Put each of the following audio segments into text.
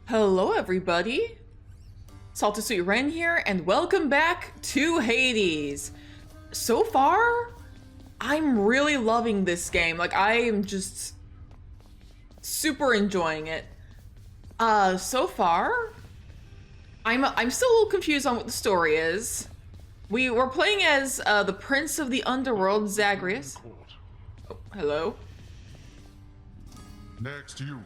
Hello everybody! Saltasuit Ren here, and welcome back to Hades! So far, I'm really loving this game. Like, I am just super enjoying it. So far, I'm still a little confused on what the story is. We're playing as the Prince of the Underworld, Zagreus. Oh, hello. Next, you.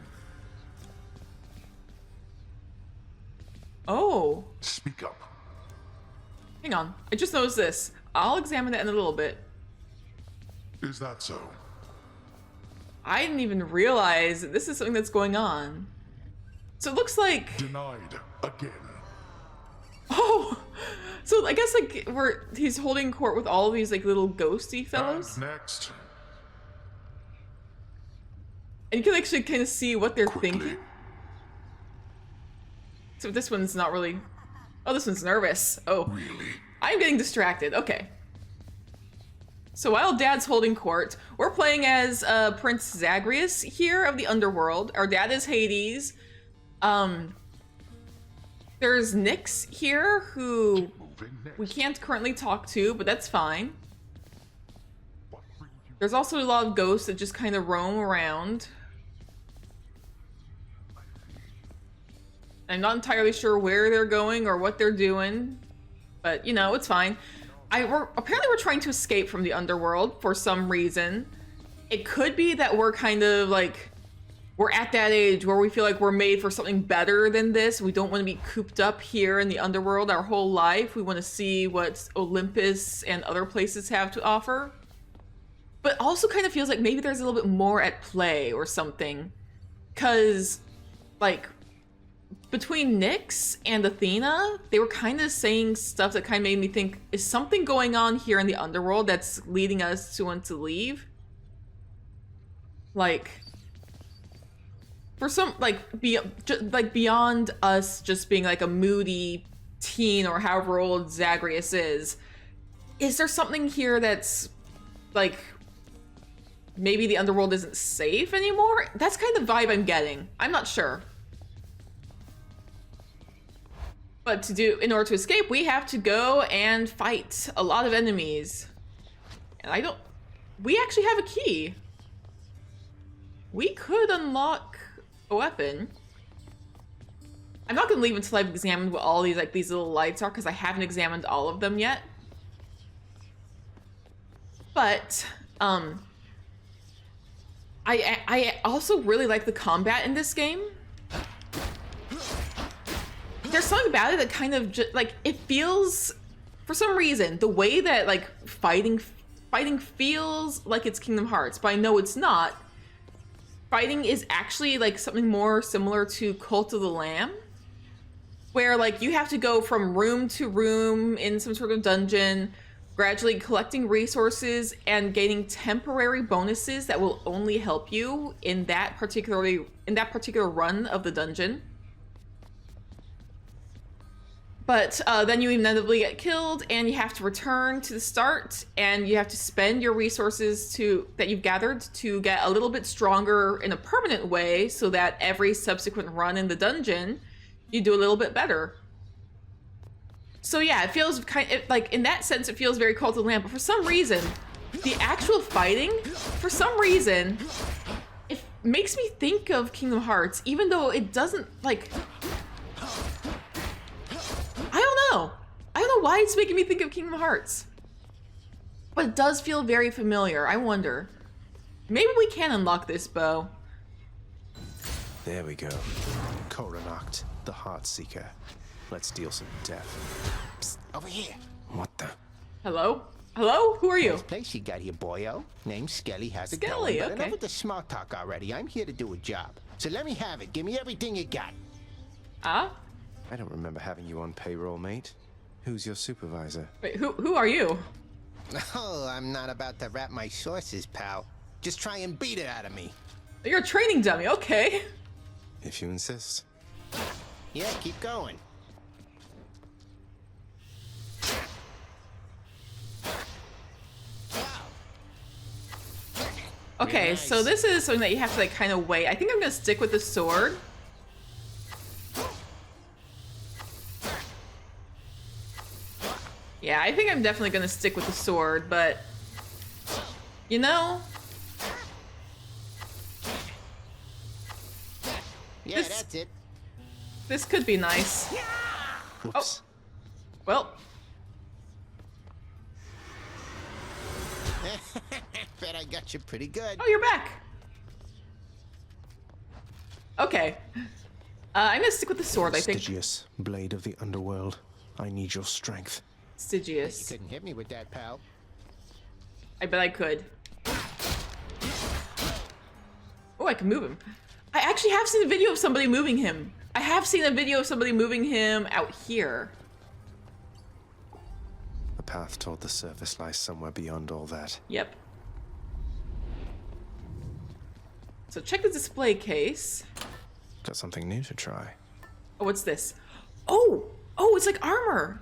Oh. Speak up. Hang on. I just noticed this. I'll examine it in a little bit. Is that so? I didn't even realize that this is something that's going on. So it looks like... Denied again. Oh! So I guess like he's holding court with all of these like little ghosty fellows. And next. And you can actually kind of see what they're Quickly. thinking. So this one's not really... Oh, this one's nervous. Oh. Really? I'm getting distracted. Okay. So while Dad's holding court, we're playing as Prince Zagreus here of the Underworld. Our dad is Hades. There's Nyx here, who Moving next. we can't currently talk to, but that's fine. What brings you? There's also a lot of ghosts that just kind of roam around. I'm not entirely sure where they're going or what they're doing, but you know, it's fine. Apparently we're trying to escape from the underworld for some reason. It could be that we're kind of like, we're at that age where we feel like we're made for something better than this. We don't want to be cooped up here in the underworld our whole life. We want to see what Olympus and other places have to offer. But also kind of feels like maybe there's a little bit more at play or something. 'Cause like, between Nyx and Athena, they were kind of saying stuff that kind of made me think, is something going on here in the underworld that's leading us to want to leave? Like, for some, like, beyond us just being like a moody teen or however old Zagreus is there something here that's like, maybe the underworld isn't safe anymore? That's kind of the vibe I'm getting. I'm not sure. But in order to escape, we have to go and fight a lot of enemies. And we actually have a key. We could unlock a weapon. I'm not gonna leave until I've examined what all these little lights are, because I haven't examined all of them yet. But, I also really like the combat in this game. There's something about it that kind of just, like, it feels, for some reason, the way that, like, fighting feels like it's Kingdom Hearts, but I know it's not. Fighting is actually, like, something more similar to Cult of the Lamb, where, like, you have to go from room to room in some sort of dungeon, gradually collecting resources and gaining temporary bonuses that will only help you in that particular run of the dungeon. But then you inevitably get killed, and you have to return to the start, and you have to spend your resources that you've gathered to get a little bit stronger in a permanent way, so that every subsequent run in the dungeon, you do a little bit better. So yeah, it feels like, in that sense, it feels very Cult of the Lamb, but for some reason, the actual fighting, it makes me think of Kingdom Hearts, even though it doesn't, like... I don't know why it's making me think of Kingdom Hearts. But it does feel very familiar. I wonder. Maybe we can unlock this bow. There we go. Coronacht, the Heart Seeker. Let's deal some death. Psst, over here. What the? Hello? Hello? Who are you? Nice place you got here, boyo. Name's Skelly. How's it Skelly, going? But okay. enough with the small talk already. I'm here to do a job. So let me have it. Give me everything you got. Ah? I don't remember having you on payroll, mate. Who's your supervisor? Wait, who are you? Oh, I'm not about to wrap my sources, pal. Just try and beat it out of me. You're a training dummy, okay. If you insist. Yeah, keep going. Okay, Nice. so this is something that you have to like kind of wait. I think I'm gonna stick with the sword. Yeah, I think I'm definitely gonna stick with the sword, but you know, Yeah, This- that's it. this could be nice. Whoops. Well, Bet I got you pretty good. oh, you're back. Okay. I'm gonna stick with the sword, I think. Stygius, blade of the underworld. I need your strength. You Stygius. couldn't hit me with that, pal. I bet I could. Oh, I can move him. I actually have seen a video of somebody moving him. I have seen a video of somebody moving him out here. The path toward the surface lies somewhere beyond all that. Yep. So check the display case. Got something new to try. Oh, what's this? Oh, it's like armor.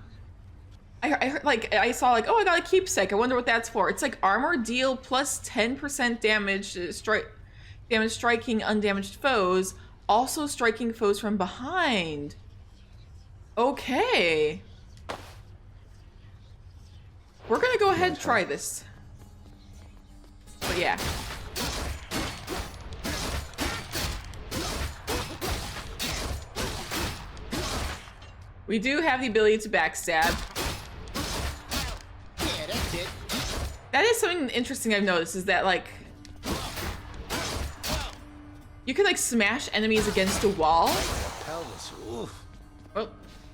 I heard, like, I saw like, oh, I got a keepsake. I wonder what that's for. It's like armor deal plus 10% damage, damage striking undamaged foes, also striking foes from behind. Okay. We're gonna go ahead and try this. But yeah. We do have the ability to backstab. Yeah, that's it. That is something interesting I've noticed, is that like you can like smash enemies against a wall. Pelvis. Oof. Oh,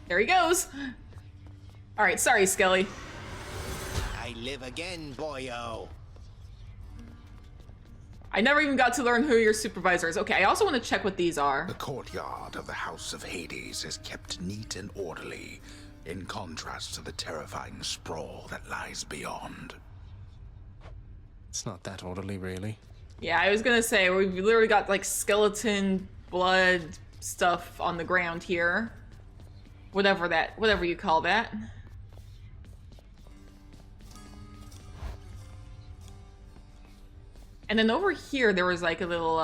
there he goes. All right, sorry, Skelly. I live again, boyo. I never even got to learn who your supervisor is. Okay, I also want to check what these are. The courtyard of the House of Hades is kept neat and orderly, in contrast to the terrifying sprawl that lies beyond. It's not that orderly, really. Yeah, I was gonna say we've literally got like skeleton blood stuff on the ground here. Whatever you call that. And then over here there was like a little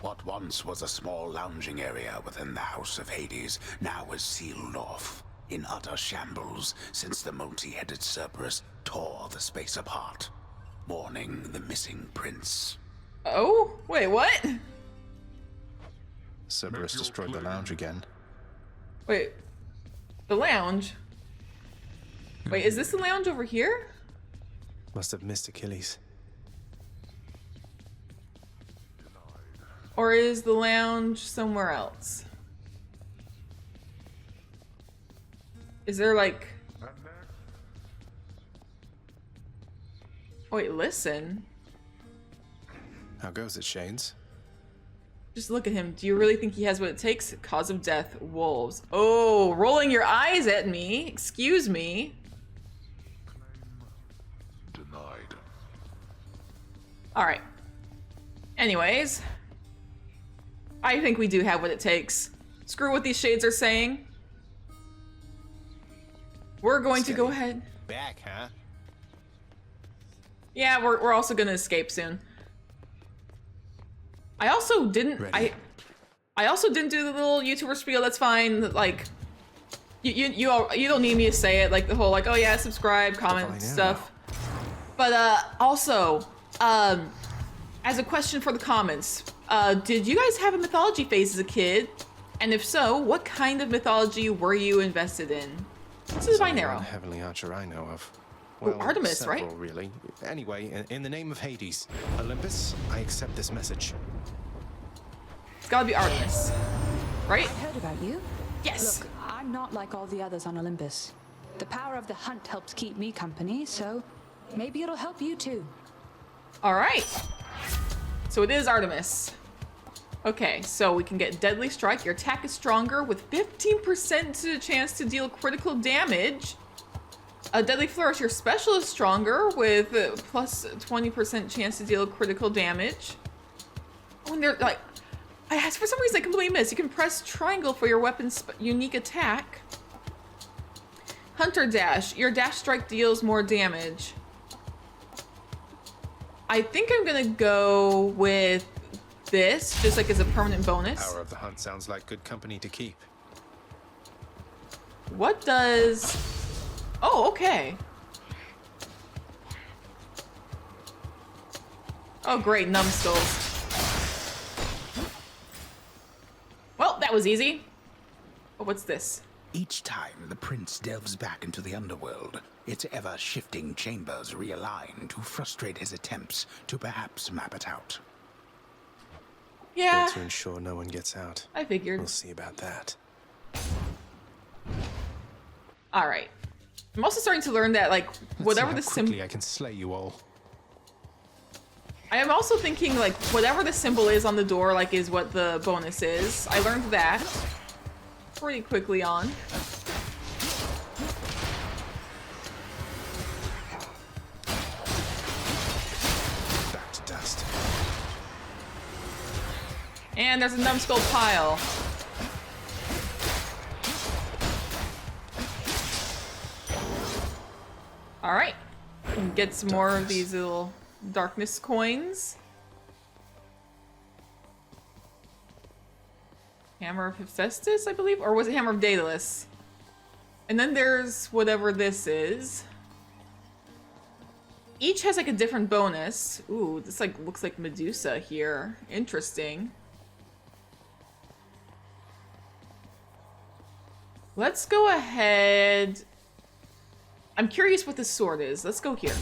What once was a small lounging area within the House of Hades now is sealed off, in utter shambles since the multi-headed Cerberus tore the space apart, mourning the missing prince. oh, wait, what? Cerberus destroyed the lounge again. Wait. The lounge? Wait, is this the lounge over here? Must have missed Achilles. Or is the lounge somewhere else? Is there like... Wait, listen. How goes it, Shades? Just look at him. Do you really think he has what it takes? Cause of death, wolves. Oh, rolling your eyes at me. Excuse me. Denied. All right. Anyways. I think we do have what it takes. Screw what these shades are saying. We're going to go ahead. Back, huh? Yeah, we're also gonna escape soon. I also didn't Ready. I also didn't do the little YouTuber spiel. That's fine. Like you don't need me to say it. Like the whole like, oh yeah, subscribe, comment Divine stuff. But also as a question for the comments, did you guys have a mythology phase as a kid? And if so, what kind of mythology were you invested in? This is Only Binero. one heavenly archer I know of. Oh, Artemis, several, right? really. Anyway, in the name of Hades, Olympus, I accept this message. It's gotta be Artemis. Right? I heard about you. Yes! Look, I'm not like all the others on Olympus. The power of the hunt helps keep me company, so maybe it'll help you too. Alright. So it is Artemis. Okay, so we can get Deadly Strike. Your attack is stronger with 15% chance to deal critical damage. A Deadly Flourish, your special is stronger with plus 20% chance to deal critical damage. When they're like, for some reason I completely missed. You can press triangle for your weapon's unique attack. Hunter Dash, your dash strike deals more damage. I think I'm gonna go with this, just like as a permanent bonus. Power of the hunt sounds like good company to keep. What does Oh, okay. Oh, great, numbskulls. Well, that was easy. Oh, what's this? Each time the prince delves back into the underworld, its ever-shifting chambers realign to frustrate his attempts to perhaps map it out. Yeah, Built to ensure no one gets out. I figured. We'll see about that. All right. I'm also starting to learn that, like, whatever the Let's see how quickly I can slay you all. I am also thinking, like, whatever the symbol is on the door, like, is what the bonus is. I learned that pretty quickly on. Back to dust. And there's a numbskull pile. All right. And get some more of these little darkness coins. Hammer of Hephaestus, I believe? Or was it Hammer of Daedalus? And then there's whatever this is. Each has like a different bonus. Ooh, this like looks like Medusa here. Interesting. Let's go ahead. I'm curious what this sword is. Let's go here.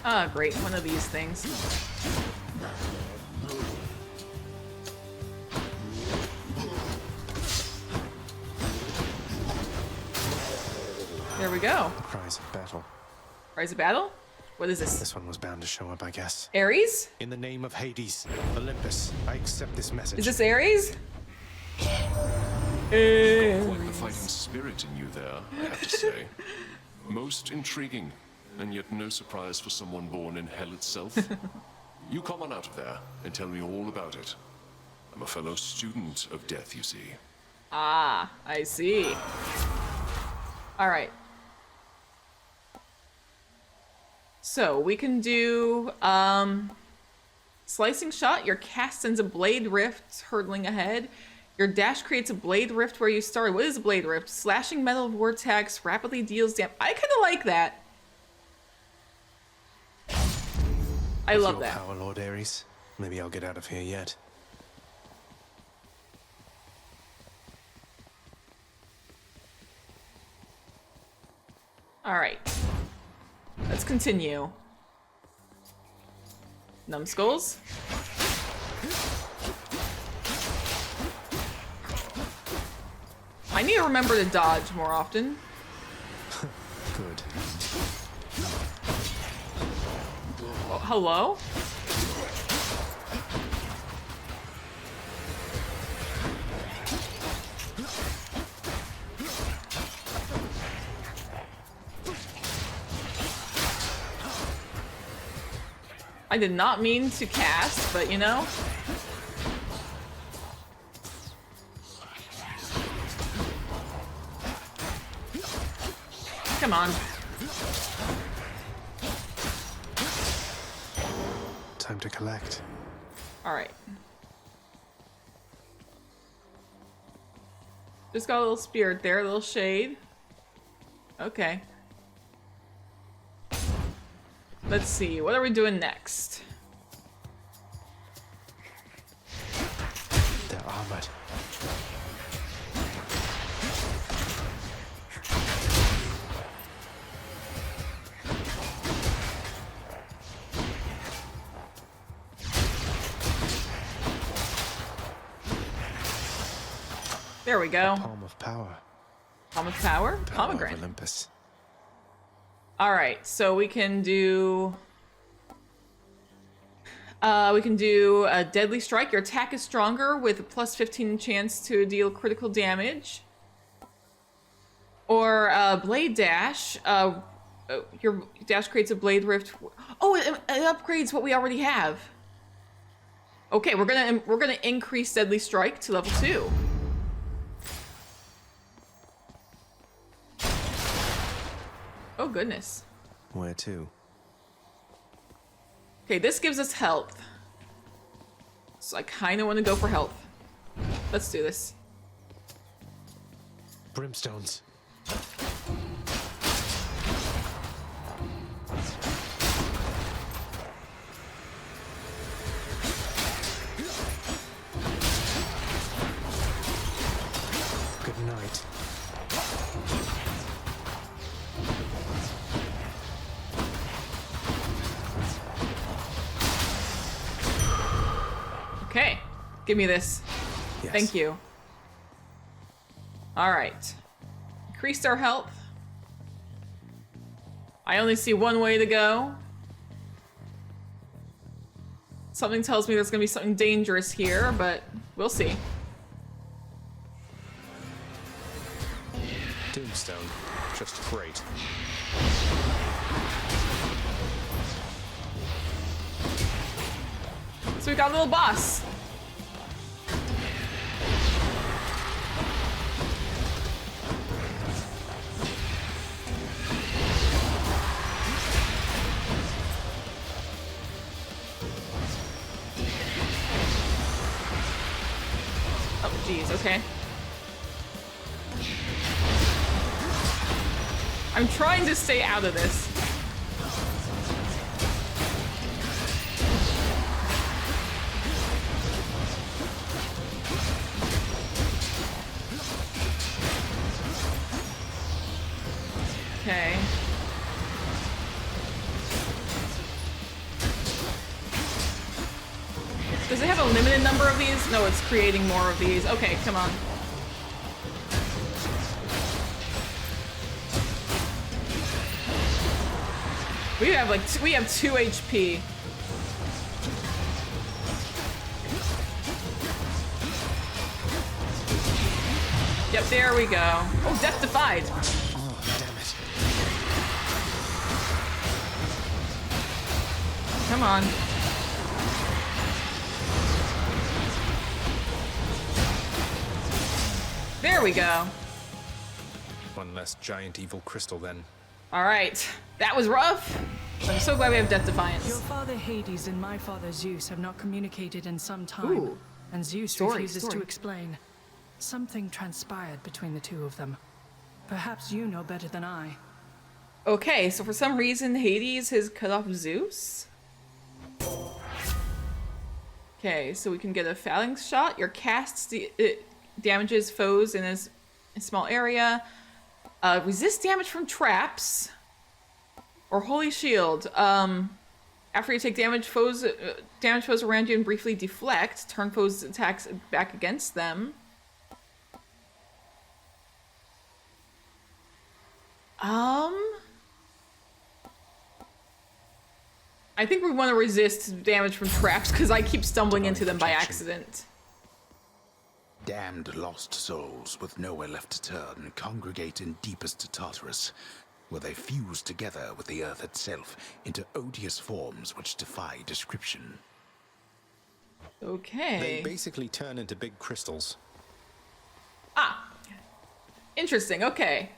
Ah, great. One of these things. There we go. Cries of battle. Rise of battle? What is this? This one was bound to show up, I guess. Ares? In the name of Hades, Olympus, I accept this message. Is this Ares? Quite the fighting spirit in you there, I have to say. Most intriguing, and yet no surprise for someone born in hell itself. You come on out of there and tell me all about it. I'm a fellow student of death, you see. Ah, I see. All right. So we can do slicing shot. Your cast sends a blade rift hurtling ahead. Your dash creates a blade rift where you started. What is a blade rift? Slashing metal vortex rapidly deals damage. I kind of like that. I With love your that. power, Lord Ares. Maybe I'll get out of here yet. All right. Let's continue. Numbskulls. I need to remember to dodge more often. Good. Oh, hello? I did not mean to cast, but you know. Come on. Time to collect. All right. Just got a little spirit there, a little shade. Okay. Let's see, what are we doing next? They're armored. There we go. Palm of power. Palm of power? Power of Pomegranate. Olympus. All right, so we can do a deadly strike. Your attack is stronger with a plus 15 chance to deal critical damage. Or blade dash. Your dash creates a blade rift. Oh, it upgrades what we already have. Okay, we're gonna increase deadly strike to level 2. goodness. Where to? Okay, this gives us health. So I kind of want to go for health. Let's do this. Brimstones. Good night. Okay, give me this. Yes. Thank you. All right. Increased our health. I only see one way to go. Something tells me there's gonna be something dangerous here, but we'll see. Tombstone. Just great. So we got a little boss. Oh, geez, okay. I'm trying to stay out of this. Okay. Does it have a limited number of these? No, it's creating more of these. Okay, come on. We have 2 HP. Yep, there we go. Oh, Death Defied. Oh, damn it. Come on. There we go. One less giant evil crystal then. All right. That was rough. I'm so glad we have Death Defiance. Your father Hades and my father Zeus have not communicated in some time, Ooh. and Zeus Story, refuses story. to explain. Something transpired between the two of them. Perhaps you know better than I. Okay, so for some reason Hades has cut off Zeus. Okay, so we can get a phalanx shot. Your cast it damages foes in a small area. Resist damage from traps. Or Holy Shield. After you take damage, foes around you and briefly deflect. Turn foes' attacks back against them. I think we want to resist damage from traps because I keep stumbling into them by accident. Damned lost souls with nowhere left to turn congregate in deepest Tartarus, where they fuse together with the earth itself into odious forms which defy description. Okay. They basically turn into big crystals. Ah, interesting. Okay.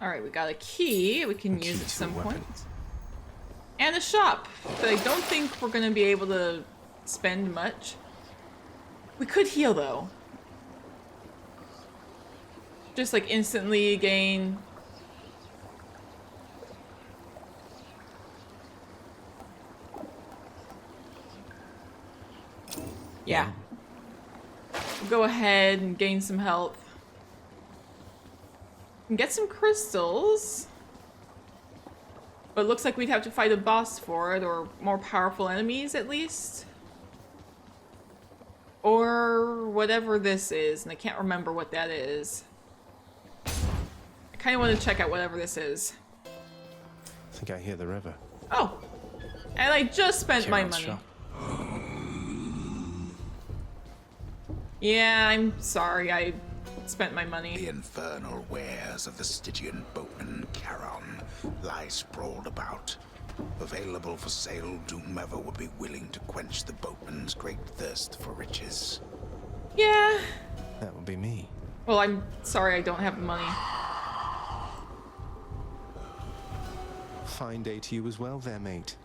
All right, we got a key we can use at some point. And a shop that I don't think we're going to be able to spend much. We could heal, though. Just, like, instantly gain... Yeah. We'll go ahead and gain some health. And get some crystals. But it looks like we'd have to fight a boss for it, or more powerful enemies at least. Or whatever this is, and I can't remember what that is. I kind of want to check out whatever this is. I think I hear the river. Oh! And I just spent my Kieran's money. shop. Yeah, I'm sorry, I spent my money. The infernal wares of the Stygian boatman Charon lie sprawled about, available for sale to whomever would be willing to quench the boatman's great thirst for riches. Yeah. That would be me. Well, I'm sorry I don't have the money. Fine day to you as well there, mate.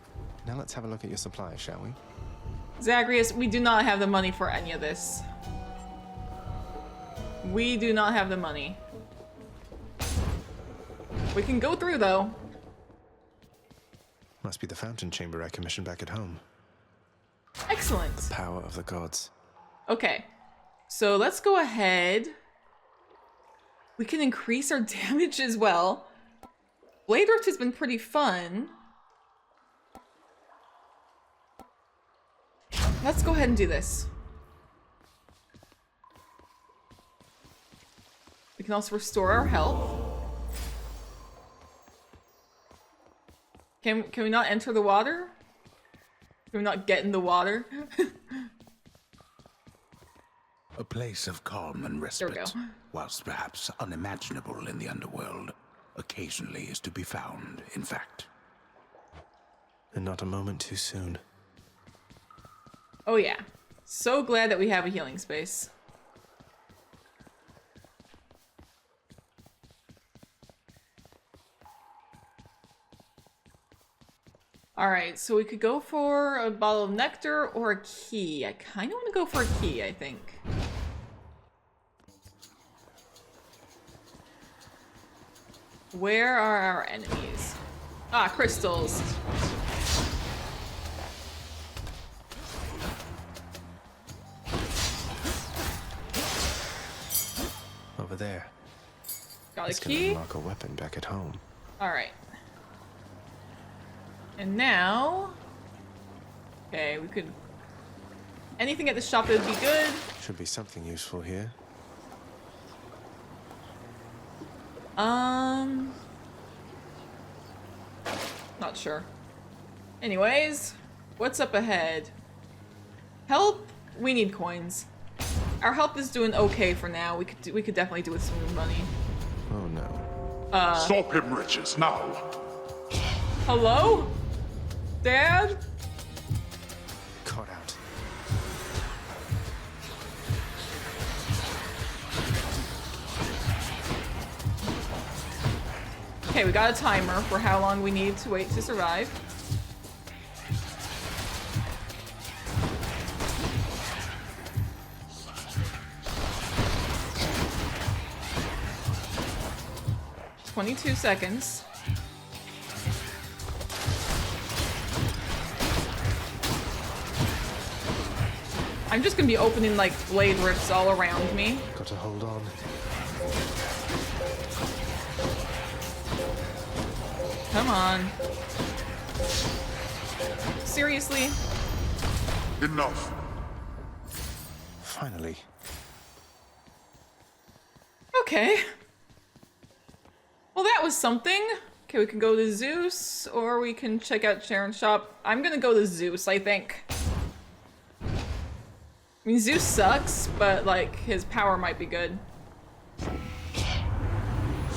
Now let's have a look at your supplies, shall we? Zagreus, we do not have the money for any of this. We do not have the money. We can go through, though. Must be the fountain chamber I commissioned back at home. Excellent. Power of the gods. Okay. So let's go ahead. We can increase our damage as well. Blade Rift has been pretty fun. Let's go ahead and do this. We can also restore our health. Can we not enter the water? Can we not get in the water? A place of calm and There we respite, go. whilst perhaps unimaginable in the underworld, occasionally is to be found, in fact. And not a moment too soon. Oh yeah. So glad that we have a healing space. Alright, so we could go for a bottle of nectar or a key. I kind of want to go for a key, I think. Where are our enemies? Ah, crystals. Over there. Got a It's gonna key? unlock a weapon back at home. Alright. And now... Okay, we could... Anything at the shop that would be good. Should be something useful here. Not sure. Anyways, what's up ahead? Help? We need coins. Our health is doing okay for now. We could definitely do with some more money. Oh no. Stop him, riches, now! Hello? Dad? Caught out. Okay, we got a timer for how long we need to wait to survive. "22 seconds. I'm just gonna be opening like blade rifts all around me. Got to hold on. Come on. Seriously? Enough! Finally. Okay. Well, that was something. Okay, we can go to Zeus, or we can check out Sharon's shop. I'm gonna go to Zeus, I think. I mean, Zeus sucks, but, like, his power might be good.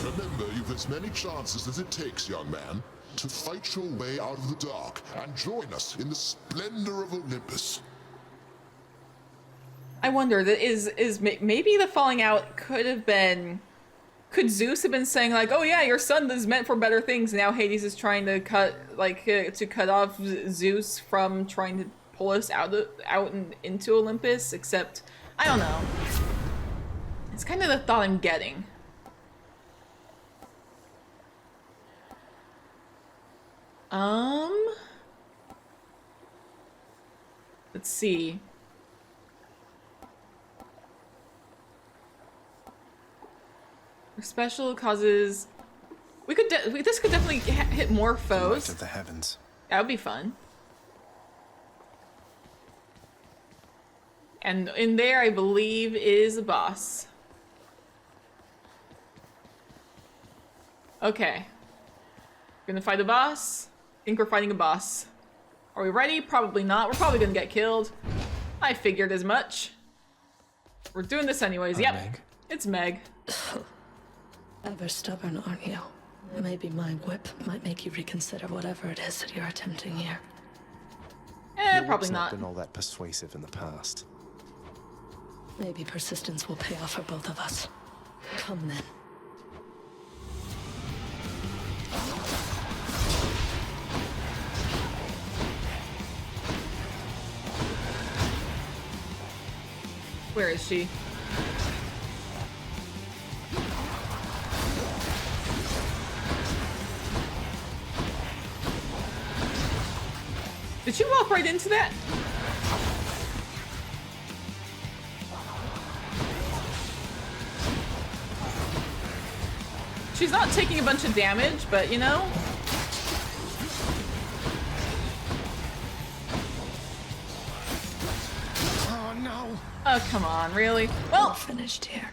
Remember, you've as many chances as it takes, young man, to fight your way out of the dark and join us in the splendor of Olympus. I wonder, maybe the falling out could have been... Could Zeus have been saying, like, oh yeah, your son is meant for better things, and now Hades is trying to cut off Zeus from trying to pull us out and into Olympus, except, I don't know. It's kind of the thought I'm getting. Let's see. Our special causes... this could definitely hit more Light foes. of the heavens. That would be fun. And in there, I believe, is a boss. Okay. Gonna fight a boss? Think we're fighting a boss. Are we ready? Probably not. We're probably gonna get killed. I figured as much. We're doing this anyways. Yep. Meg? It's Meg. Ever stubborn, aren't you? Maybe my whip might make you reconsider whatever it is that you're attempting here. Your Probably whip's not. been all that persuasive in the past. Maybe persistence will pay off for both of us. Come then. Where is she? Did she walk right into that? She's not taking a bunch of damage, but you know. Oh no! Oh, come on, really? We're Well, finished here.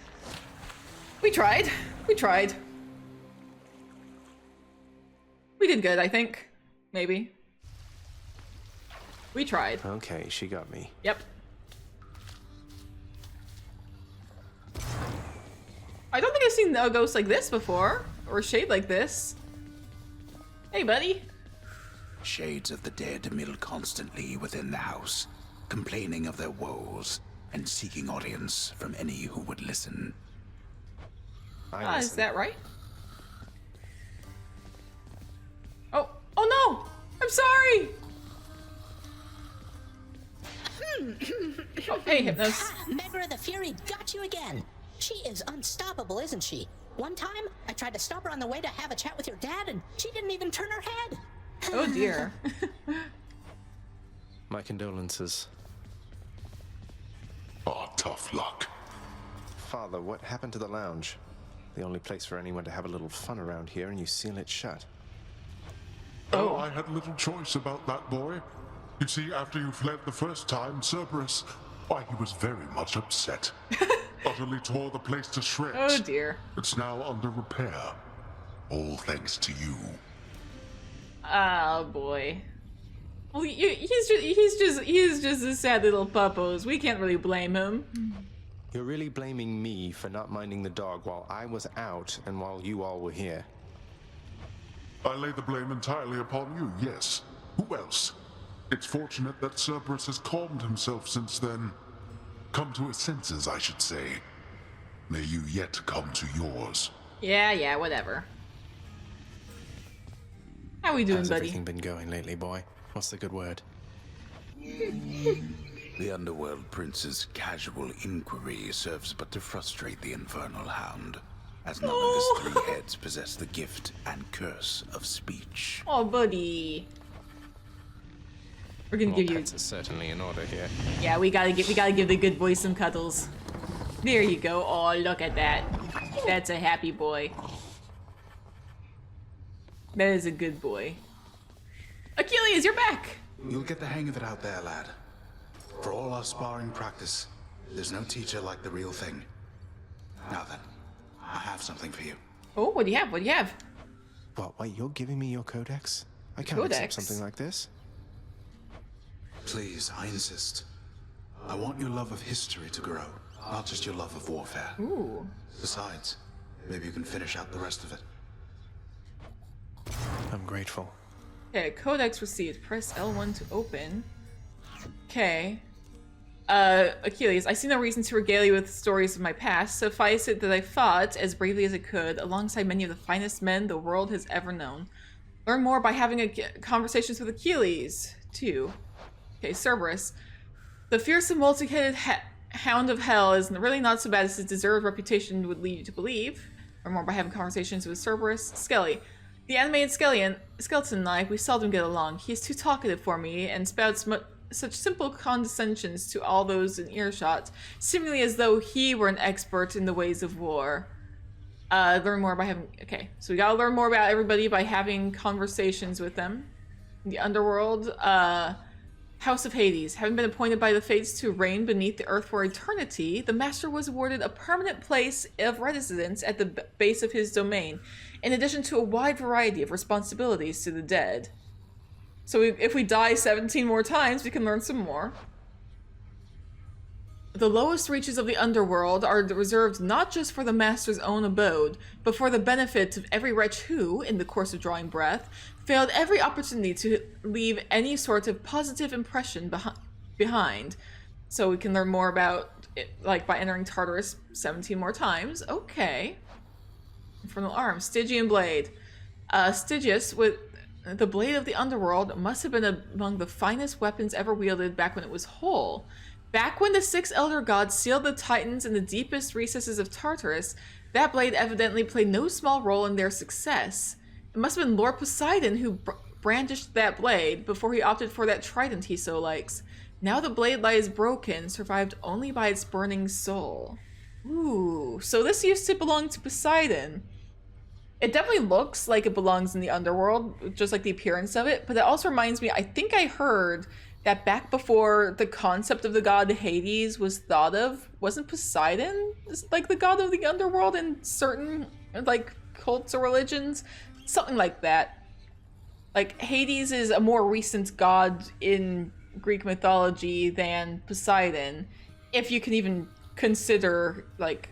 we tried. We tried. We did good, I think. Maybe. We tried. Okay, she got me. Yep. I don't think I've seen a ghost like this before, or a shade like this. Hey, buddy. Shades of the dead mill constantly within the house, complaining of their woes and seeking audience from any who would listen. I Is listen. that right? Oh, oh no! I'm sorry! Oh, hey, Hypnos. Megra the Fury got you again. She is unstoppable, isn't she? One time, I tried to stop her on the way to have a chat with your dad, and she didn't even turn her head. Oh dear. My condolences. Ah, tough luck. Father, what happened to the lounge? The only place for anyone to have a little fun around here, and you seal it shut. Oh, I had little choice about that boy. You see, after you fled the first time, Cerberus, why, he was very much upset. Utterly tore the place to shreds. Oh dear. It's now under repair. All thanks to you. Oh boy. Well, he's just a sad little puppos. We can't really blame him. You're really blaming me for not minding the dog while I was out and while you all were here. I lay the blame entirely upon you, yes. Who else? It's fortunate that Cerberus has calmed himself since then. Come to his senses, I should say. May you yet come to yours. Yeah, whatever. How we doing, How's buddy? everything been going lately, boy? What's the good word? The Underworld Prince's casual inquiry serves but to frustrate the Infernal Hound, as none of his three heads possess the gift and curse of speech. Oh, buddy. We're gonna More give you. pets are certainly in order here. Yeah, we gotta give the good boy some cuddles. There you go. Oh, look at that. That's a happy boy. That is a good boy. Achilles, you're back. You'll get the hang of it out there, lad. For all our sparring practice, there's no teacher like the real thing. Now then, I have something for you. Oh, what do you have? What do you have? What, wait, you're giving me your codex? I can't Codex? accept something like this. Please, I insist. I want your love of history to grow, not just your love of warfare. Ooh. Besides, maybe you can finish out the rest of it. I'm grateful. Okay, codex received. Press L1 to open. Okay. Achilles, I see no reason to regale you with stories of my past. Suffice it that I fought as bravely as I could, alongside many of the finest men the world has ever known. Learn more by having conversations with Achilles, too. Okay, Cerberus. The fearsome multi-headed hound of hell is really not so bad as his deserved reputation would lead you to believe. Learn more by having conversations with Cerberus. Skelly. The animated skeleton and I, we seldom get along. He is too talkative for me and spouts such simple condescensions to all those in earshot, seemingly as though he were an expert in the ways of war. Learn more by having... Okay, so we gotta learn more about everybody by having conversations with them. In the underworld, House of Hades. Having been appointed by the Fates to reign beneath the earth for eternity, the Master was awarded a permanent place of residence at the base of his domain, in addition to a wide variety of responsibilities to the dead. So if we die 17 more times, we can learn some more. The lowest reaches of the underworld are reserved not just for the master's own abode, but for the benefit of every wretch who, in the course of drawing breath, failed every opportunity to leave any sort of positive impression behind. So we can learn more about it, like, by entering Tartarus 17 more times. Okay. Infernal arm. Stygian blade. Stygius, with the blade of the underworld, must have been among the finest weapons ever wielded back when it was whole. Back when the 6 elder gods sealed the titans in the deepest recesses of Tartarus, that blade evidently played no small role in their success. It must have been Lord Poseidon who brandished that blade before he opted for that trident he so likes. Now the blade lies broken, survived only by its burning soul. Ooh, so this used to belong to Poseidon. It definitely looks like it belongs in the underworld, just like the appearance of it, but it also reminds me, I think I heard that back before the concept of the god Hades was thought of, wasn't Poseidon like the god of the underworld in certain like cults or religions? Something like that. Like Hades is a more recent god in Greek mythology than Poseidon, if you can even consider like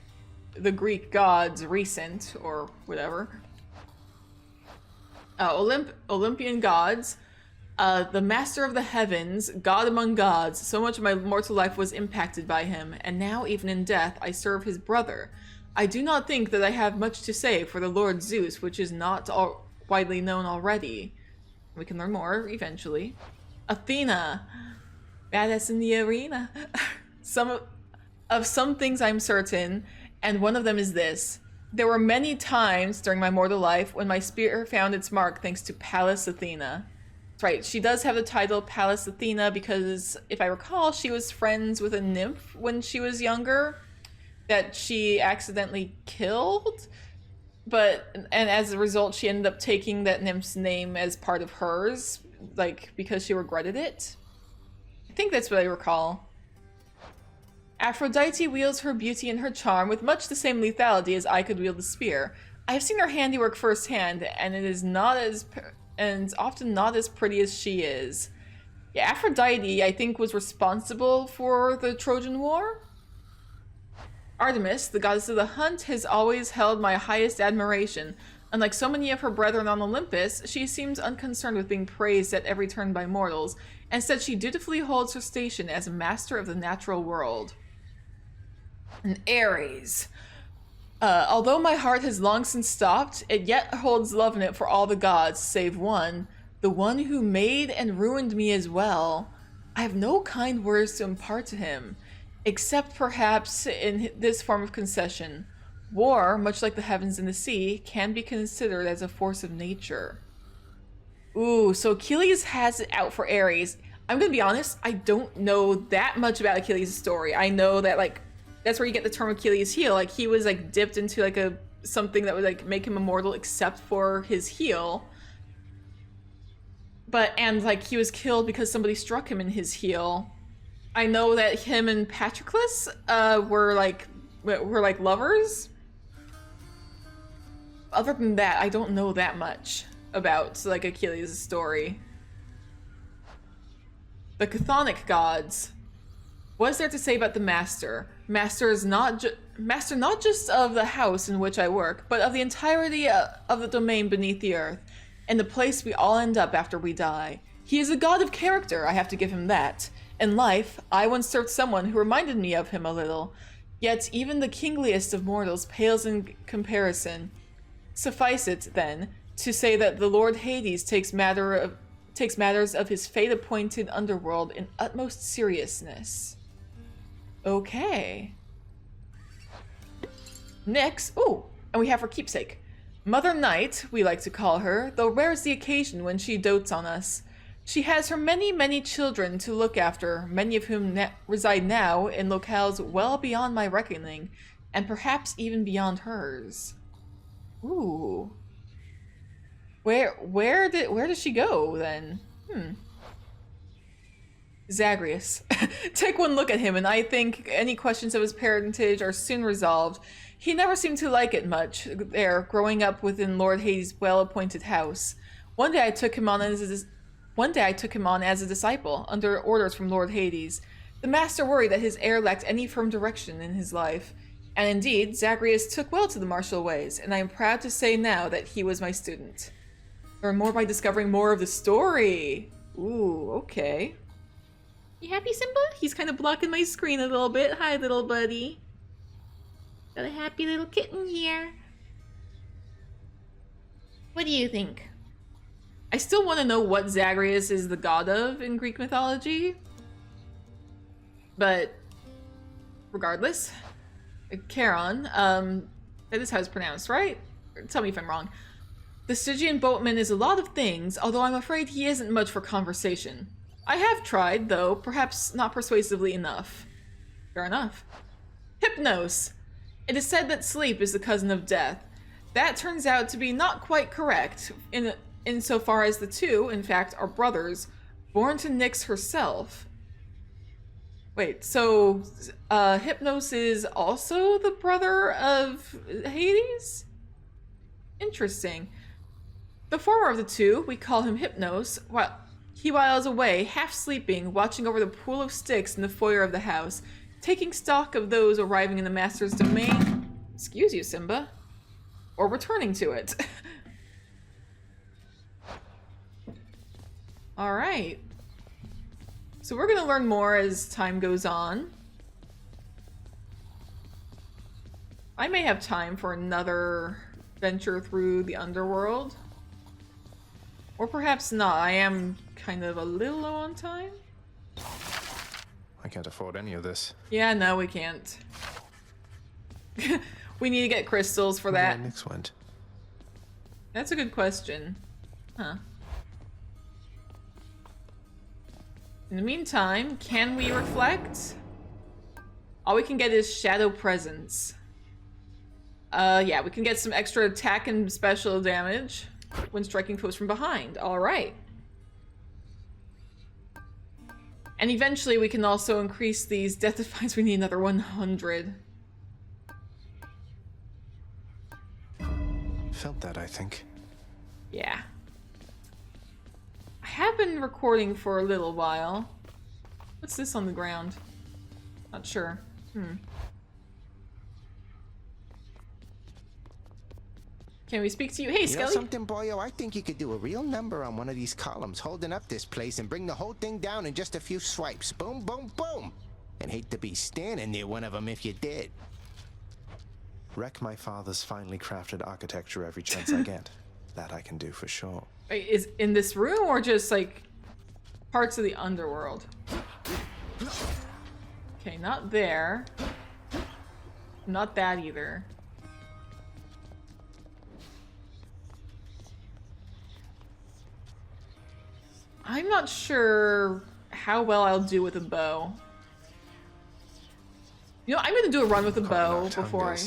the Greek gods recent or whatever. Olympian gods. The master of the heavens, god among gods, so much of my mortal life was impacted by him, and now even in death I serve his brother. I do not think that I have much to say for the Lord Zeus, which is not widely known already. We can learn more eventually. Athena, badass in the arena. Some things I'm certain, and one of them is this. There were many times during my mortal life when my spear found its mark thanks to Pallas Athena. That's right, she does have the title Pallas Athena because, if I recall, she was friends with a nymph when she was younger that she accidentally killed. And as a result, she ended up taking that nymph's name as part of hers, like, because she regretted it. I think that's what I recall. Aphrodite wields her beauty and her charm with much the same lethality as I could wield the spear. I have seen her handiwork firsthand, and it's often not as pretty as she is. Yeah, Aphrodite, I think, was responsible for the Trojan War. Artemis, the goddess of the hunt, has always held my highest admiration. Unlike so many of her brethren on Olympus, she seems unconcerned with being praised at every turn by mortals. Instead, she dutifully holds her station as a master of the natural world. And Ares. Although my heart has long since stopped, it yet holds love in it for all the gods, save one, the one who made and ruined me as well. I have no kind words to impart to him, except perhaps in this form of concession. War, much like the heavens and the sea, can be considered as a force of nature. Ooh, so Achilles has it out for Ares. I'm gonna be honest, I don't know that much about Achilles' story. I know that, like, that's where you get the term Achilles' heel. Like, he was, like, dipped into, like, something that would, like, make him immortal except for his heel. And, like, he was killed because somebody struck him in his heel. I know that him and Patroclus were lovers. Other than that, I don't know that much about, like, Achilles' story. The Chthonic gods. What is there to say about the master? Master not just of the house in which I work, but of the entirety of the domain beneath the earth, and the place we all end up after we die. He is a god of character, I have to give him that. In life, I once served someone who reminded me of him a little, yet even the kingliest of mortals pales in comparison. Suffice it, then, to say that the Lord Hades takes matters of his fate-appointed underworld in utmost seriousness. Okay. Next, and we have her keepsake. Mother Night, we like to call her, though rare's the occasion when she dotes on us. She has her many, many children to look after, many of whom reside now in locales well beyond my reckoning, and perhaps even beyond hers. Ooh. Where does she go, then? Zagreus. Take one look at him, and I think any questions of his parentage are soon resolved. He never seemed to like it much, there, growing up within Lord Hades' well-appointed house. One day I took him on as a disciple, under orders from Lord Hades. The master worried that his heir lacked any firm direction in his life. And indeed, Zagreus took well to the martial ways, and I am proud to say now that he was my student. Learn more by discovering more of the story. Ooh, okay. You happy, Simba? He's kind of blocking my screen a little bit. Hi, little buddy. Got a happy little kitten here. What do you think? I still want to know what Zagreus is the god of in Greek mythology. But regardless, Charon, that is how it's pronounced, right? Tell me if I'm wrong. The Stygian boatman is a lot of things, although I'm afraid he isn't much for conversation. I have tried, though, perhaps not persuasively enough. Fair enough. Hypnos. It is said that sleep is the cousin of death. That turns out to be not quite correct, insofar as the two, in fact, are brothers, born to Nyx herself. Wait, so Hypnos is also the brother of Hades? Interesting. The former of the two, we call him Hypnos, while he whiles away, half sleeping, watching over the pool of sticks in the foyer of the house, taking stock of those arriving in the master's domain. Excuse you, Simba. Or returning to it. Alright. So we're gonna learn more as time goes on. I may have time for another venture through the underworld. Or perhaps not. I am kind of a little low on time. I can't afford any of this. Yeah, no, we can't. We need to get crystals for that. Where Nyx went? That's a good question. Huh. In the meantime, can we reflect? All we can get is Shadow Presence. Yeah, we can get some extra attack and special damage when striking foes from behind. Alright. And eventually we can also increase these death defiance. We need another 100. Felt that, I think. Yeah. I have been recording for a little while. What's this on the ground? Not sure. Can we speak to you? Hey, You know Skelly. something, boyo? I think you could do a real number on one of these columns, holding up this place and bring the whole thing down in just a few swipes. Boom, boom, boom. And hate to be standing near one of them if you did. Wreck my father's finely crafted architecture every chance I get. That I can do for sure. Wait, is in this room or just like parts of the underworld? Okay, not there. Not that either. I'm not sure how well I'll do with a bow. You know, I'm gonna do a run with a bow before I...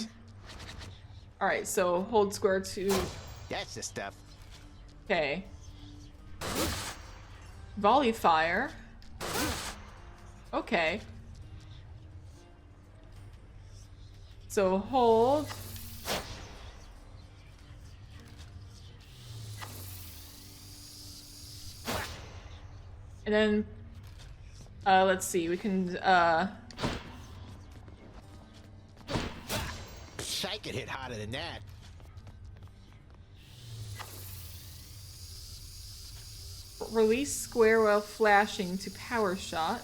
Alright, so hold square to... That's the stuff. Okay. Volley fire. Okay. So hold. And then, let's see, we can, I could hit harder than that. release square while flashing to power shot.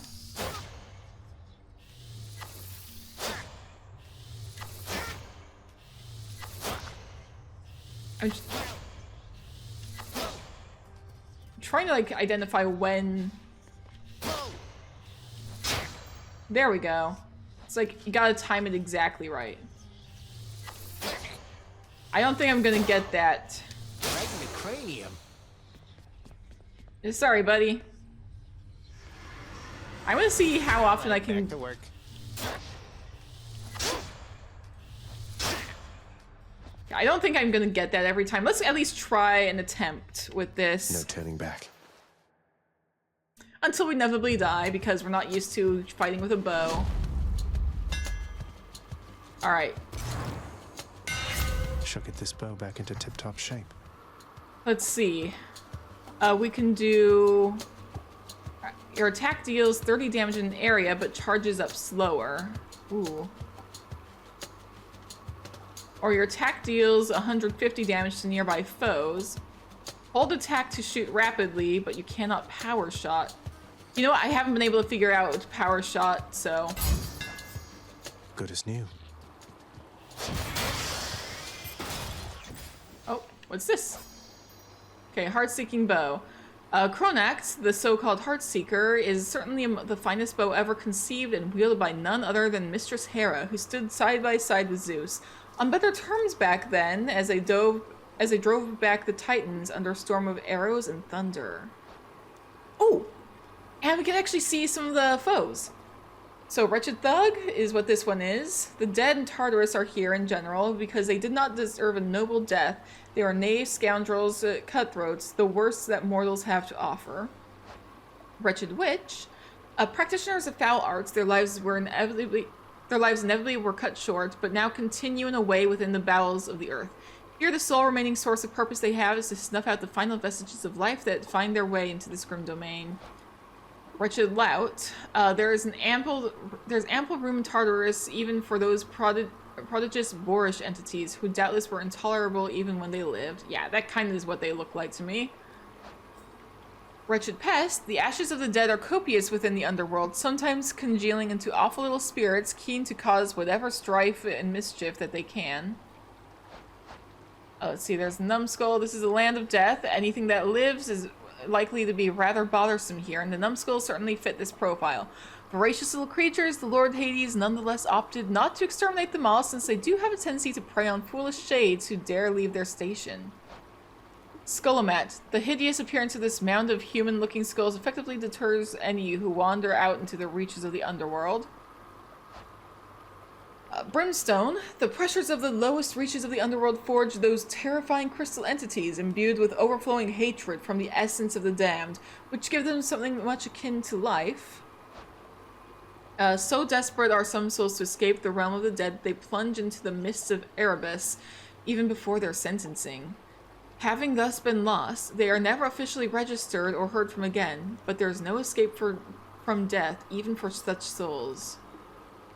I'm trying to like identify when. There we go. It's like you gotta time it exactly right. I don't think I'm gonna get that. Right in the cranium. Sorry, buddy. I want to see how often I can. Back to work. I don't think I'm gonna get that every time. Let's at least try an attempt with this. No turning back. Until we inevitably die, because we're not used to fighting with a bow. Alright. Should get this bow back into tip-top shape. Let's see. We can do... Your attack deals 30 damage in an area, but charges up slower. Ooh. Or your attack deals 150 damage to nearby foes. Hold attack to shoot rapidly, but you cannot power shot. You know what? I haven't been able to figure out power shot, so... Good as new. Oh, what's this? Okay, Heart-Seeking Bow. Cronact, the so-called Heartseeker, is certainly the finest bow ever conceived and wielded by none other than Mistress Hera, who stood side by side with Zeus, on better terms back then, as they drove back the Titans under a storm of arrows and thunder. Oh! And we can actually see some of the foes. So Wretched Thug is what this one is. The dead in Tartarus are here in general because they did not deserve a noble death. They are knaves, scoundrels, cutthroats, the worst that mortals have to offer. Wretched Witch. Practitioners of foul arts, their lives inevitably were cut short, but now continue in a way within the bowels of the earth. Here the sole remaining source of purpose they have is to snuff out the final vestiges of life that find their way into this grim domain. Wretched Lout. There's ample room in Tartarus even for those prodigious boorish entities who doubtless were intolerable even when they lived. Yeah, that kind of is what they look like to me. Wretched Pest. The ashes of the dead are copious within the underworld, sometimes congealing into awful little spirits keen to cause whatever strife and mischief that they can. Let's see, there's Numbskull. This is the land of death. Anything that lives is likely to be rather bothersome here, and the Numbskulls certainly fit this profile. Voracious little creatures, the Lord Hades nonetheless opted not to exterminate them all, since they do have a tendency to prey on foolish shades who dare leave their station. Skullamat. The hideous appearance of this mound of human-looking skulls effectively deters any who wander out into the reaches of the underworld. Brimstone. The pressures of the lowest reaches of the underworld forge those terrifying crystal entities imbued with overflowing hatred from the essence of the damned, which give them something much akin to life. So desperate are some souls to escape the realm of the dead, they plunge into the mists of Erebus, even before their sentencing. Having thus been lost, they are never officially registered or heard from again, but there is no escape from death, even for such souls.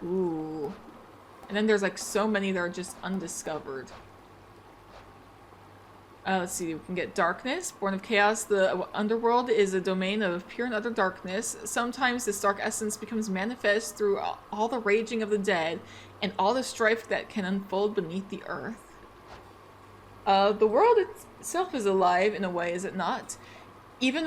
Ooh. And then there's like so many that are just undiscovered. Let's see, we can get Darkness. Born of Chaos, the underworld is a domain of pure and utter darkness. Sometimes this dark essence becomes manifest through all the raging of the dead and all the strife that can unfold beneath the earth. The world itself is alive in a way, is it not? Even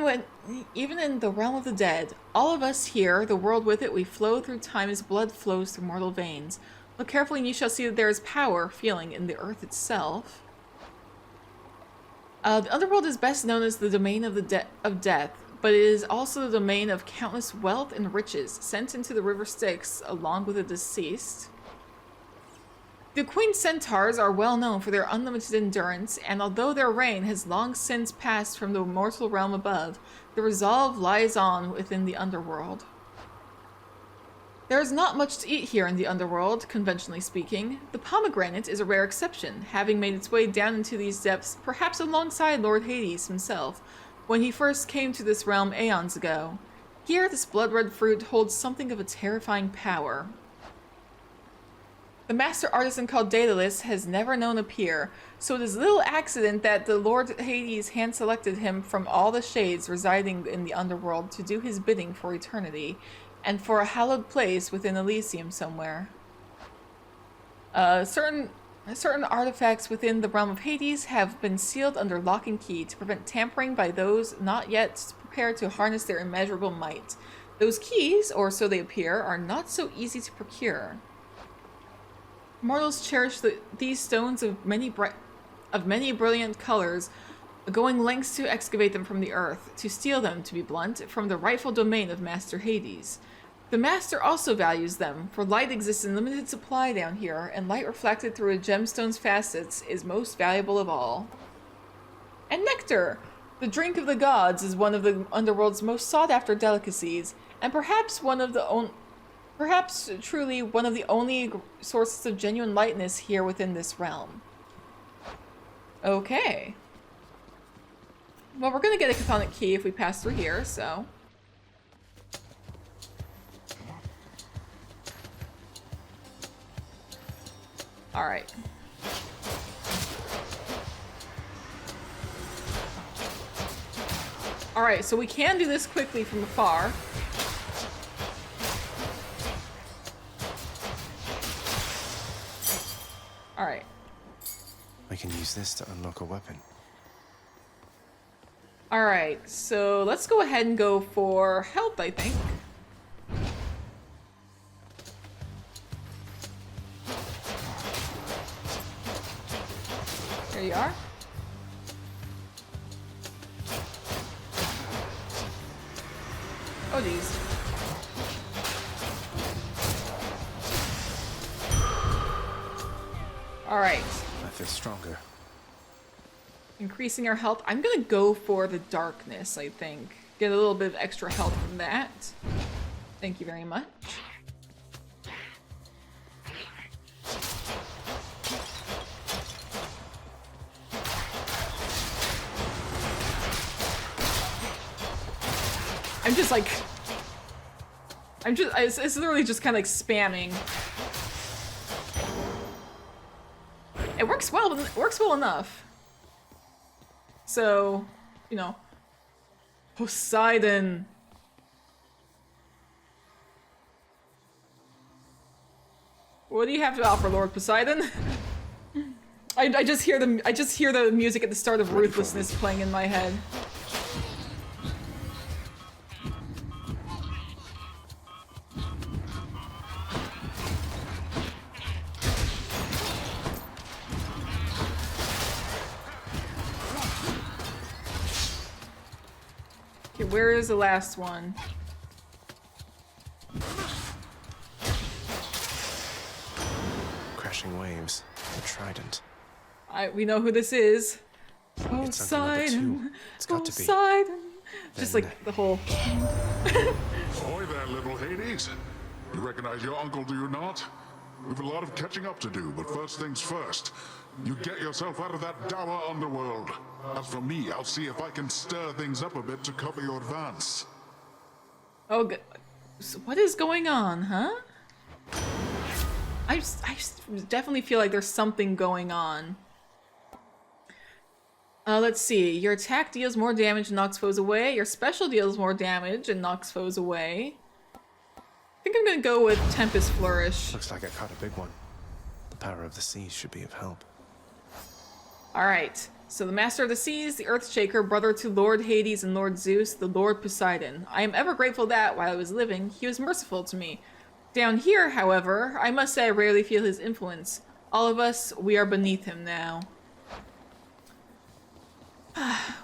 in the realm of the dead, all of us here, the world with it, we flow through time as blood flows through mortal veins. Look carefully and you shall see that there is power feeling in the earth itself. The underworld is best known as the domain of death, but it is also the domain of countless wealth and riches sent into the river Styx along with the deceased. The Queen Centaurs are well known for their unlimited endurance, and although their reign has long since passed from the mortal realm above, the resolve lies on within the underworld. There is not much to eat here in the underworld, conventionally speaking. The pomegranate is a rare exception, having made its way down into these depths, perhaps alongside Lord Hades himself, when he first came to this realm aeons ago. Here, this blood-red fruit holds something of a terrifying power. The master artisan called Daedalus has never known a peer, so it is little accident that the Lord Hades hand-selected him from all the shades residing in the underworld to do his bidding for eternity, and for a hallowed place within Elysium somewhere. Certain artifacts within the realm of Hades have been sealed under lock and key to prevent tampering by those not yet prepared to harness their immeasurable might. Those keys, or so they appear, are not so easy to procure. Mortals cherish these stones of many brilliant colors, going lengths to excavate them from the earth, to steal them, to be blunt, from the rightful domain of Master Hades. The Master also values them, for light exists in limited supply down here, and light reflected through a gemstone's facets is most valuable of all. And nectar! The drink of the gods is one of the underworld's most sought-after delicacies, and perhaps truly one of the only sources of genuine lightness here within this realm. Okay. Well, we're gonna get a chthonic key if we pass through here, so... All right. All right, so we can do this quickly from afar. All right. I can use this to unlock a weapon. All right, so let's go ahead and go for health, I think. There you are. Oh, geez. All right. I feel stronger. Increasing our health. I'm gonna go for the darkness, I think. Get a little bit of extra health from that. Thank you very much. I'm just like... it's literally just kind of like spamming. It works well, it works well enough. So, you know, Poseidon. What do you have to offer, Lord Poseidon? I just hear the music at the start of Ruthlessness playing in my head. Where is the last one? Crashing waves. The trident. We know who this is. Poseidon. It's got to be. Poseidon. Just like the whole... Ahoy there, little Hades. You recognize your uncle, do you not? We've a lot of catching up to do, but first things first. You get yourself out of that dour underworld. As for me, I'll see if I can stir things up a bit to cover your advance. Oh, so what is going on, huh? I definitely feel like there's something going on. Let's see. Your attack deals more damage and knocks foes away. Your special deals more damage and knocks foes away. I think I'm gonna go with Tempest Flourish. Looks like I caught a big one. The power of the seas should be of help. Alright, so the Master of the Seas, the Earthshaker, brother to Lord Hades and Lord Zeus, the Lord Poseidon. I am ever grateful that, while I was living, he was merciful to me. Down here, however, I must say I rarely feel his influence. All of us, we are beneath him now.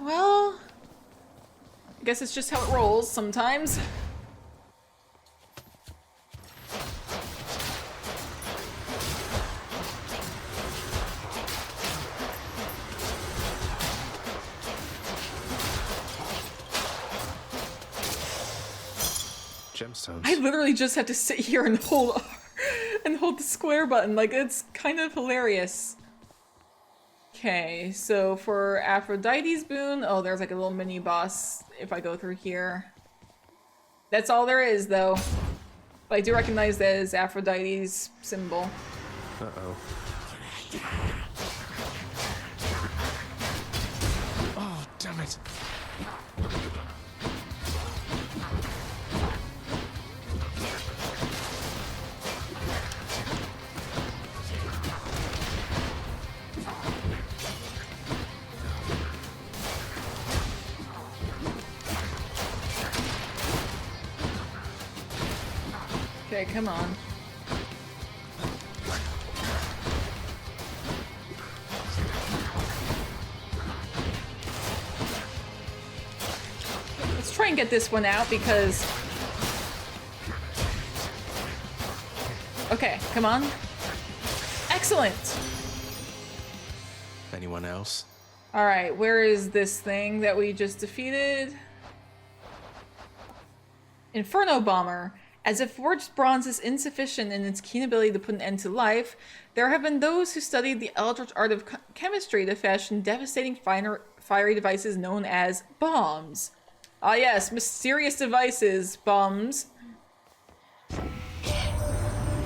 Well, I guess it's just how it rolls sometimes. Gemstones. I literally just have to sit here and hold the square button. Like, it's kind of hilarious. Okay, so for Aphrodite's boon, oh, there's like a little mini boss if I go through here. That's all there is, though. But I do recognize that as Aphrodite's symbol. Uh-oh. Oh, damn it. Okay, come on. Let's try and get this one out because... Okay, come on. Excellent! Anyone else? Alright, where is this thing that we just defeated? Inferno Bomber. As if forged bronze is insufficient in its keen ability to put an end to life, there have been those who studied the eldritch art of chemistry to fashion devastating fiery devices known as bombs. Ah yes, mysterious devices, bombs.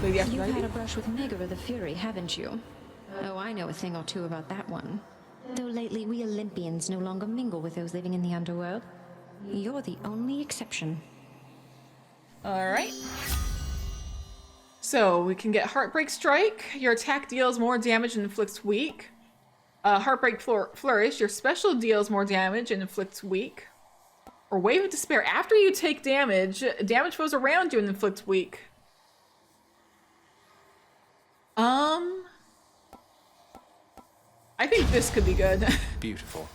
Lady You've Aphrodite? had a brush with Megara the Fury, haven't you? Oh, I know a thing or two about that one. Though lately we Olympians no longer mingle with those living in the underworld. You're the only exception. Alright. So, we can get Heartbreak Strike. Your attack deals more damage and inflicts weak. Heartbreak Flourish. Your special deals more damage and inflicts weak. Or Wave of Despair. After you take damage, damage foes around you and inflicts weak. I think this could be good. Beautiful.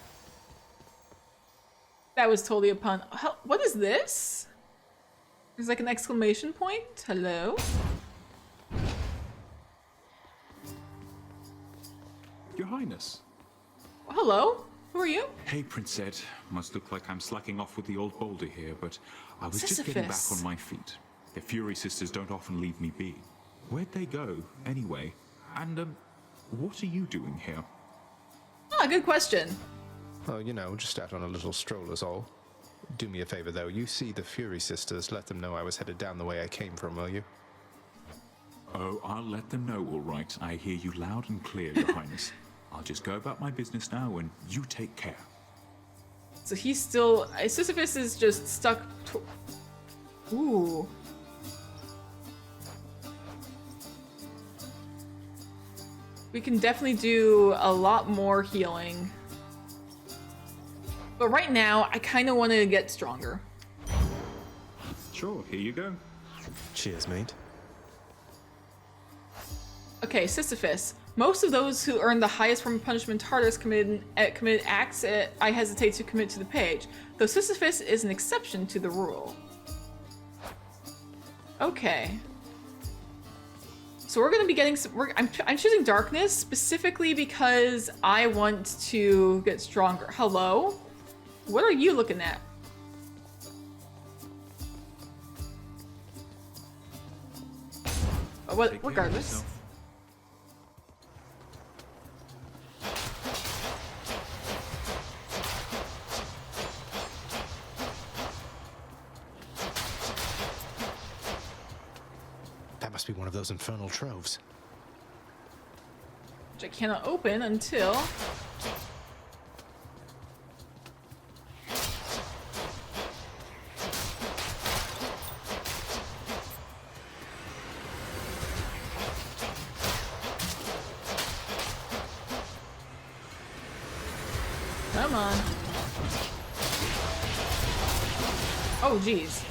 That was totally a pun. What is this? There's like an exclamation point. Hello? Your Highness. Hello? Who are you? Hey, Prince Ed. Must look like I'm slacking off with the old boulder here, but I was just getting back on my feet. The Fury sisters don't often leave me be. Where'd they go, anyway? And, what are you doing here? Ah, good question. Oh, you know, just out on a little stroll is all. Do me a favor, though. You see the Fury sisters, let them know I was headed down the way I came from, will you? Oh, I'll let them know, all right. I hear you loud and clear, Your Highness. I'll just go about my business now, and you take care. So he's still... Sisyphus is just stuck... Ooh. We can definitely do a lot more healing. But right now, I kind of want to get stronger. Sure, here you go. Cheers, mate. Okay, Sisyphus. Most of those who earn the highest form of punishment hardest committed acts I hesitate to commit to the page, though Sisyphus is an exception to the rule. Okay. So we're going to be getting some... I'm choosing Darkness specifically because I want to get stronger. Hello? What are you looking at? What? Regardless. That must be one of those infernal troves. Which I cannot open until... Come on. Oh, geez.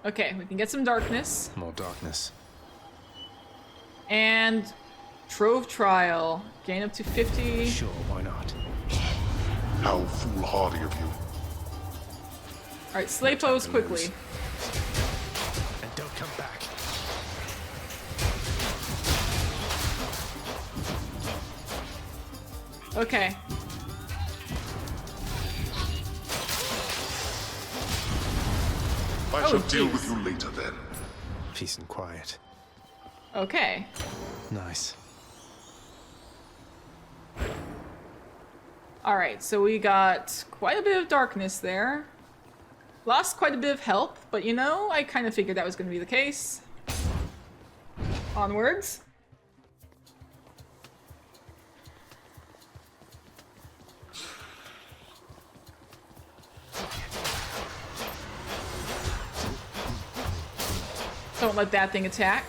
Okay, we can get some darkness. More darkness. And Trove Trial. Gain up to 50. Sure, why not? How foolhardy of you. Alright, slay foes quickly. And don't come back. Okay. I shall deal with you later then. Peace and quiet. Okay. Nice. Alright, so we got quite a bit of darkness there. Lost quite a bit of help, but you know, I kind of figured that was going to be the case. Onwards. Don't let that thing attack.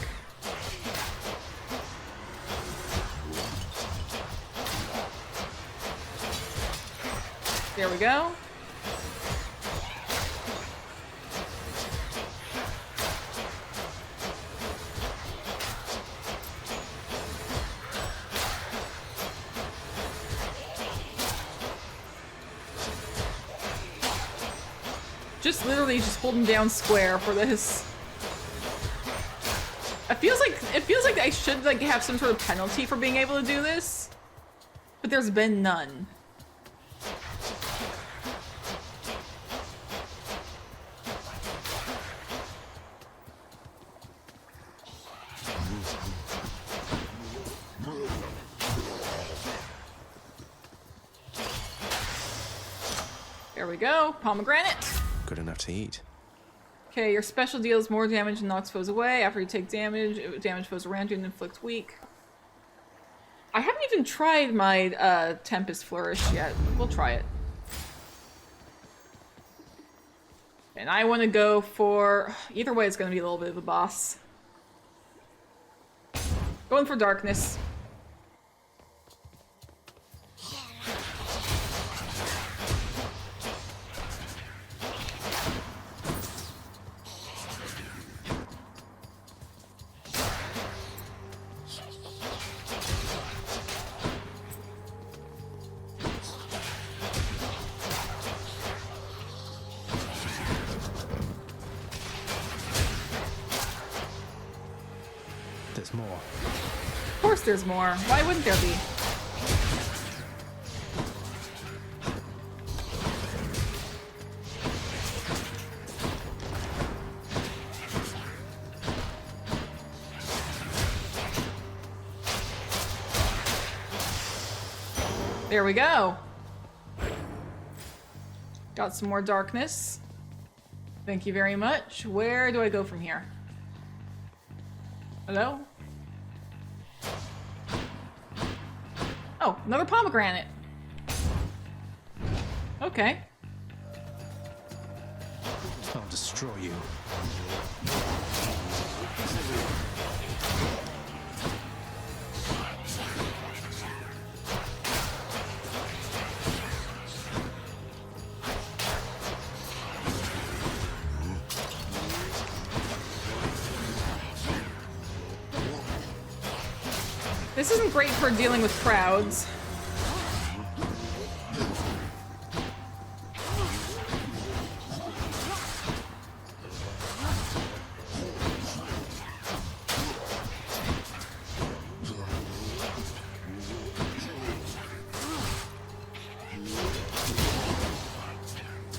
There we go. Just literally just holding down square for this. It feels like I should like have some sort of penalty for being able to do this, but there's been none. There There we go. Pomegranate. Good enough to eat. Okay, your special deals more damage and knocks foes away. After you take damage, damage foes around you and inflicts weak. I haven't even tried my Tempest Flourish yet. We'll try it. And I want to go for... Either way, it's going to be a little bit of a boss. Going for Darkness. There's more. Of course there's more. Why wouldn't there be? There we go. Got some more darkness. Thank you very much. Where do I go from here? Hello? Oh, another pomegranate. Okay. I'll destroy you. This isn't great for dealing with crowds.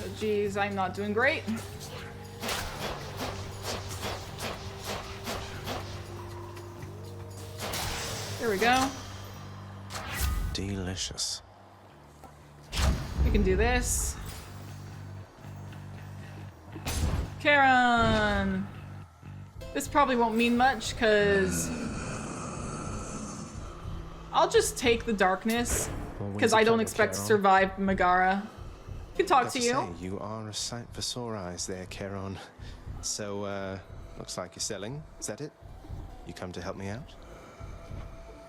Oh, geez, I'm not doing great. There we go. Delicious. We can do this. Karen! This probably won't mean much, because... I'll just take the darkness, because I don't expect to survive Megara. I can talk to you. Say, you are a sight for sore eyes there, Charon. So, looks like you're selling. Is that it? You come to help me out?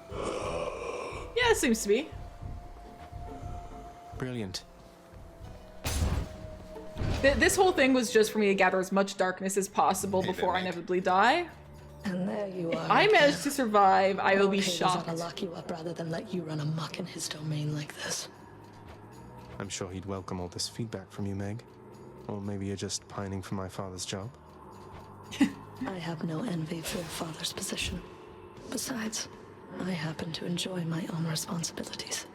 Yeah, it seems to be. Brilliant. This whole thing was just for me to gather as much darkness as possible before I inevitably die. And there you If are. I manage to survive, I will be shocked. I'll lock you up rather than let you run amok in his domain like this. I'm sure he'd welcome all this feedback from you, Meg. Or maybe you're just pining for my father's job. I have no envy for your father's position. Besides, I happen to enjoy my own responsibilities.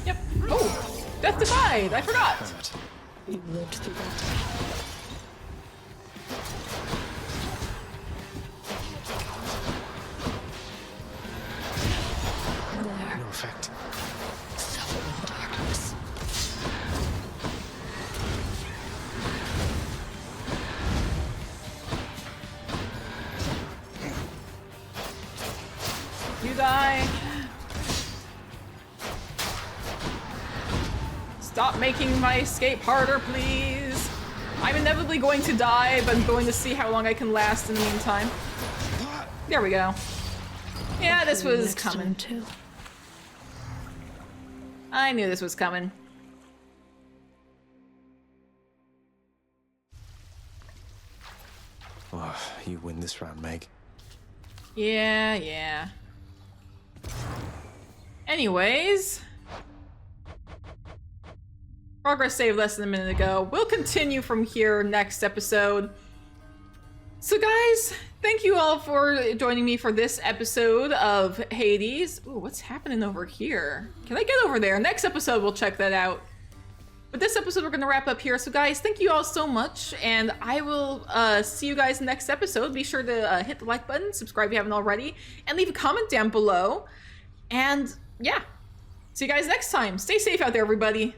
Yep. Oh, Death Defied! I forgot! You lived through that. No effect. Suffer in darkness. You die. Stop making my escape harder, please. I'm inevitably going to die, but I'm going to see how long I can last in the meantime. There we go. Yeah, this was coming. I knew this was coming. Oh, you win this round, Meg. Yeah. Anyways. Progress saved less than a minute ago. We'll continue from here next episode. So guys, thank you all for joining me for this episode of Hades. Ooh, what's happening over here? Can I get over there? Next episode, we'll check that out. But this episode, we're going to wrap up here. So guys, thank you all so much. And I will see you guys next episode. Be sure to hit the like button, subscribe if you haven't already, and leave a comment down below. And yeah, see you guys next time. Stay safe out there, everybody.